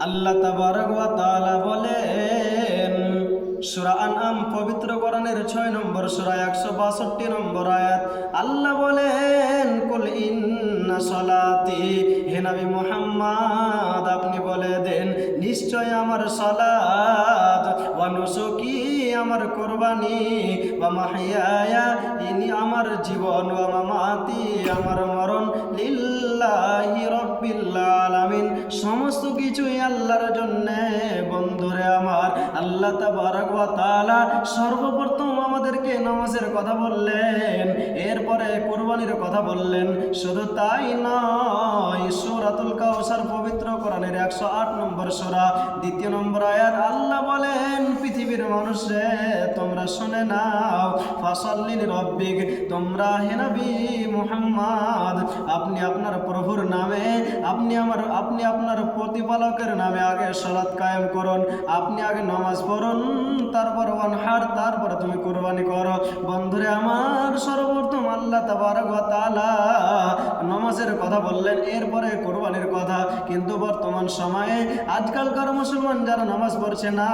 আল্লাহ তাবারক ওয়া তাআলা বলেন সূরা আনআম পবিত্র কোরআনের 6 নম্বর সূরা 162 নম্বর আয়াত। আল্লাহ বলেন কুল ইন্না সলাতি, হে নবী মুহাম্মদ আপনি বলে দেন নিশ্চয় আমার সালাত, ওয়া নুসুকি আমার কুরবানি, ওয়া মাহইয়ায়া ইনি আমার জীবন, ওয়া মামাতি আমার মরণ, লিল্লাহি রাব্বিল আলামিন সমস্ত কিছুই আল্লাহর জন্য। বন্ধুরে আমার, আল্লাহ তাবারক ওয়া তাআলা সর্বপ্রথম আমাদেরকে নামাজের কথা বললেন, এরপরে কুরবানির কথা বললেন। শুধু তাই নয়, সূরাতুল কাউসার পবিত্র কোরআনের 108 নম্বর সূরা 2 নম্বর আয়াত আল্লাহ বলেন পৃথিবীর মানুষে তোমরা শুনে নাও, ফাসাল্লি লিরাব্বিক, তোমরা হে নবী মুহাম্মদ আপনি আপনার প্রভুর নামে, আপনি আপনার প্রতিপালকের নামে আগে সালাত কায়েম করুন, আপনি আগে নামাজ পড়ুন, তারপর ওয়ানহার, তারপর তুমি কুরবানি করো। বন্ধুরে আমার, সর্বপ্রথম আল্লাহ তাবারক ওয়া তাআলা নামাজের কথা বললেন, এরপরে কুরবানির কথা। কিন্তু বর্তমান সময়ে আজকালকার মুসলমান যারা নামাজ পড়ছে না,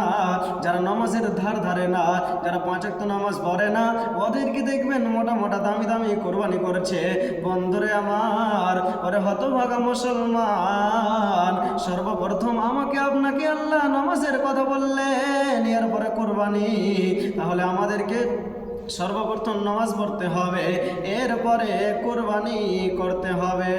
যারা নামাজের ধার ধারে না, যারা 5 ওয়াক্ত নামাজ পড়ে না, ওদেরকে দেখবেন মোটা মোটা দামি দামি কুরবানি করছে। বন্ধুরে আমার, ওরে হতভাগা মুসলমান, সর্বপ্রথম আমাকে আপনাকে আল্লাহ নামাজের কথা বললেন, এরপরে কুরবানি। তাহলে আমাদেরকে সর্বপ্রথম নামাজ পড়তে হবে, এরপরে কুরবানি করতে হবে।